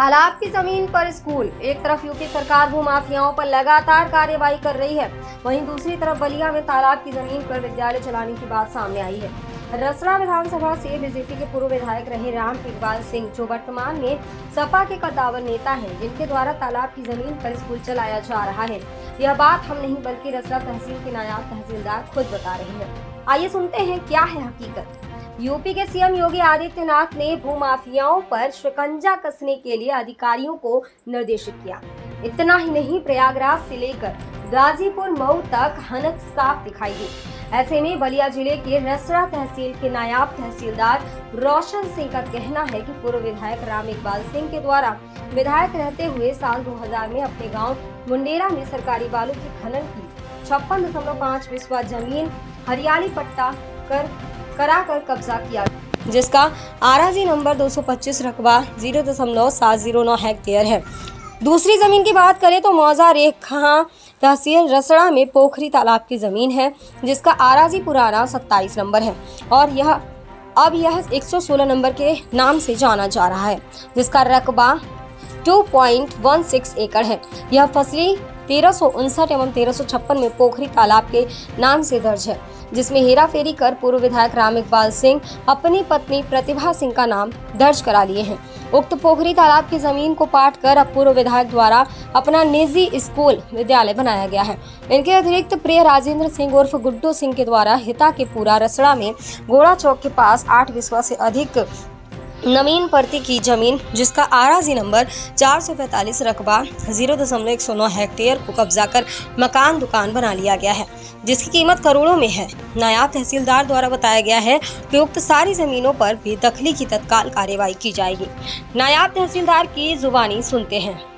तालाब की जमीन पर स्कूल। एक तरफ यूपी सरकार भूमाफियाओं पर लगातार कार्रवाई कर रही है, वहीं दूसरी तरफ बलिया में तालाब की जमीन पर विद्यालय चलाने की बात सामने आई है। रसड़ा विधानसभा से बीजेपी के पूर्व विधायक रहे राम इकबाल सिंह, जो वर्तमान में सपा के कद्दावर नेता हैं, जिनके द्वारा तालाब की जमीन पर स्कूल चलाया जा रहा है। यह बात हम नहीं बल्कि रसड़ा तहसील के नायब तहसीलदार खुद बता रहे हैं। आइए सुनते हैं क्या है हकीकत। यूपी के सीएम योगी आदित्यनाथ ने भूमाफियाओं पर शिकंजा कसने के लिए अधिकारियों को निर्देशित किया। इतना ही नहीं, प्रयागराज से लेकर गाजीपुर मऊ तक हनक साफ दिखाई दी। ऐसे में बलिया जिले के रसड़ा तहसील के नायब तहसीलदार रोशन सिंह का कहना है कि पूर्व विधायक राम इकबाल सिंह के द्वारा विधायक रहते हुए साल 2000 में अपने गांव मुंडेरा में सरकारी बालू के खनन की 56.5 बिस्वा जमीन हरियाली पट्टा कराकर कब्जा किया, जिसका आराजी नंबर 225 रकबा 0.709 हेक्टेयर है। दूसरी जमीन की बात करें तो मौजा रेखा तहसील रसड़ा में पोखरी तालाब की जमीन है, जिसका आराजी पुराना 27 नंबर है और यह 116 नंबर के नाम से जाना जा रहा है, जिसका रकबा 2.16 एकड़ है। यह फसली 1359 एवं 1356 में पोखरी तालाब के नाम से दर्ज है, जिसमें हेरा फेरी कर पूर्व विधायक राम इकबाल सिंह अपनी पत्नी प्रतिभा सिंह का नाम दर्ज करा लिए हैं। उक्त पोखरी तालाब की जमीन को पाट कर अब पूर्व विधायक द्वारा अपना निजी स्कूल विद्यालय बनाया गया है। इनके अतिरिक्त प्रिय राजेंद्र सिंह उर्फ गुड्डू सिंह के द्वारा हिता के पूरा रसड़ा में घोड़ा चौक के पास 8 बिस्वा से अधिक नवीन परती की जमीन, जिसका आराजी नंबर 445 रकबा 0.109 हेक्टेयर को कब्जा कर मकान दुकान बना लिया गया है, जिसकी कीमत करोड़ों में है। नायब तहसीलदार द्वारा बताया गया है कि उक्त सारी जमीनों पर बेदखली की तत्काल कार्रवाई की जाएगी। नायब तहसीलदार की जुबानी सुनते हैं।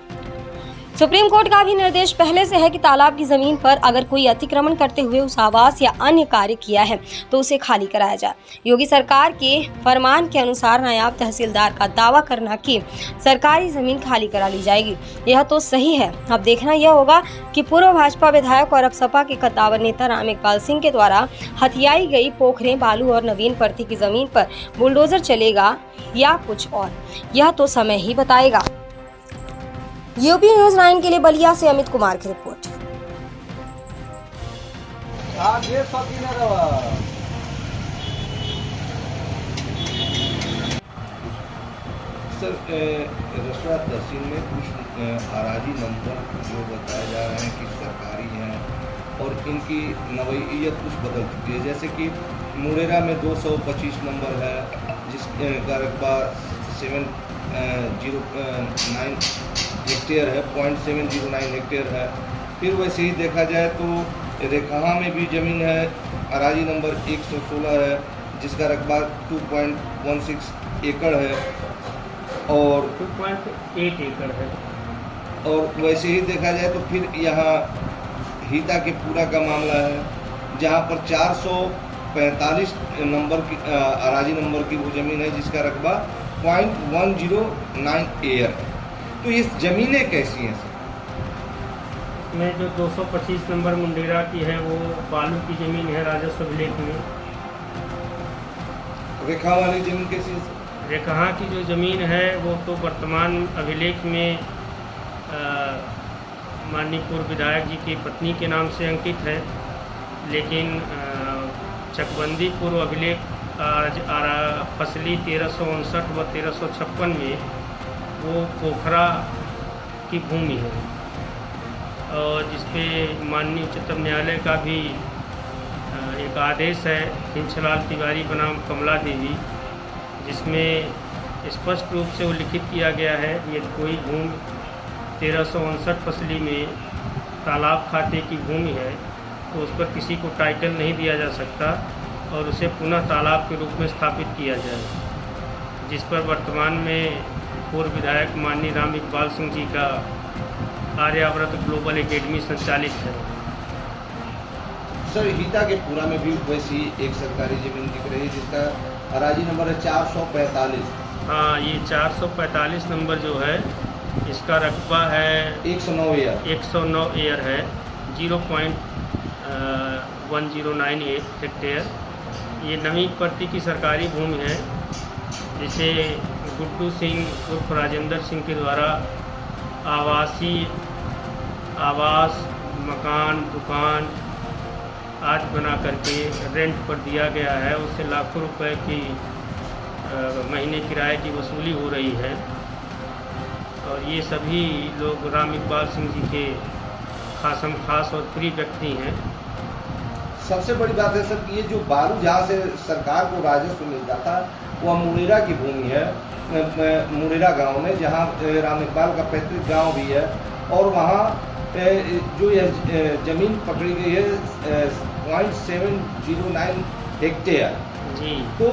सुप्रीम कोर्ट का भी निर्देश पहले से है कि तालाब की जमीन पर अगर कोई अतिक्रमण करते हुए उस आवास या अन्य कार्य किया है तो उसे खाली कराया जाए। योगी सरकार के फरमान के अनुसार नायब तहसीलदार का दावा करना कि सरकारी जमीन खाली करा ली जाएगी, यह तो सही है। अब देखना यह होगा कि पूर्व भाजपा विधायक और अब सपा के कद्दावर नेता राम इकबाल सिंह के द्वारा हथियाई गई पोखरें, बालू और नवीन परती की जमीन पर बुलडोजर चलेगा या कुछ और, यह तो समय ही बताएगा। यूपी न्यूज़ 9 के लिए बलिया से अमित कुमार की रिपोर्ट। सर, रसड़ा तहसील में कुछ आराजी नंबर जो बताए जा रहे हैं कि सरकारी हैं और इनकी नवैयत कुछ बदल चुकी है। जैसे कि मुंडेरा में 225 नंबर है, जिसका रकबा 709 हेक्टेयर है, 0.709 हेक्टेयर है। फिर वैसे ही देखा जाए तो रेखा में भी ज़मीन है, अराजी नंबर 116 है, जिसका रकबा 2.16 एकड़ है और 2.8 एकड़ है। और वैसे ही देखा जाए तो फिर यहाँ हिता के पूरा का मामला है, जहाँ पर 445 नंबर की अराजी नंबर की वो ज़मीन है, जिसका रकबा 0.109 एयर है। तो ये ज़मीनें कैसी हैं सर? इसमें जो 225 नंबर मुंडेरा की है वो बालू की ज़मीन है राजस्व अभिलेख में। रेखा वाली ज़मीन कैसी है सर? रेखा की जो ज़मीन है वो तो वर्तमान अभिलेख में माननीय पूर्व विधायक जी की पत्नी के नाम से अंकित है, लेकिन चकबंदी पूर्व अभिलेख फसली 1359 व 1356 में वो पोखरा की भूमि है और जिसपे माननीय उच्चतम न्यायालय का भी एक आदेश है हिंचलाल तिवारी बनाम कमला देवी, जिसमें स्पष्ट रूप से उल्लिखित किया गया है ये कोई भूमि 1359 फसली में तालाब खाते की भूमि है तो उस पर किसी को टाइटल नहीं दिया जा सकता और उसे पुनः तालाब के रूप में स्थापित किया जाए, जिस पर वर्तमान में पूर्व विधायक माननीय राम इकबाल सिंह जी का आर्यावर्त ग्लोबल एकेडमी संचालित है। सर, हिता के पूरा में भी वैसी एक सरकारी ज़मीन दिख रही है, जिसका अराजी नंबर है 445। हाँ, ये 445 नंबर जो है इसका रकबा है 109 एयर है, 0.109 हेक्टेयर। ये नवी परती की सरकारी भूमि है, जिसे गुड्डू सिंह उर्फ राजेंद्र सिंह के द्वारा आवास, मकान, दुकान आदि बना करके रेंट पर दिया गया है। उससे लाखों रुपए की महीने किराए की वसूली हो रही है। और ये सभी लोग राम इकबाल सिंह जी के खासम खास और प्रिय व्यक्ति हैं। सबसे बड़ी बात है सर कि ये जो बालू जहाँ से सरकार को राजस्व मिलता था वह मुरेरा की भूमि है, मुरेरा गांव में, जहाँ राम इकबाल का पैतृक गांव भी है। और वहाँ जो यह जमीन पकड़ी गई है 0.709 हेक्टेयर जी। तो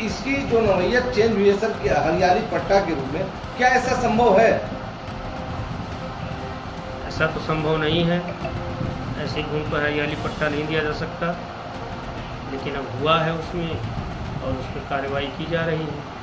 इसकी जो नौइयत चेंज हुई है सर कि हरियाली पट्टा के रूप में, क्या ऐसा संभव है? ऐसा तो संभव नहीं है, ऐसे घूम पर हरियाली पट्टा नहीं दिया जा सकता, लेकिन अब हुआ है उसमें और उस पर कार्रवाई की जा रही है।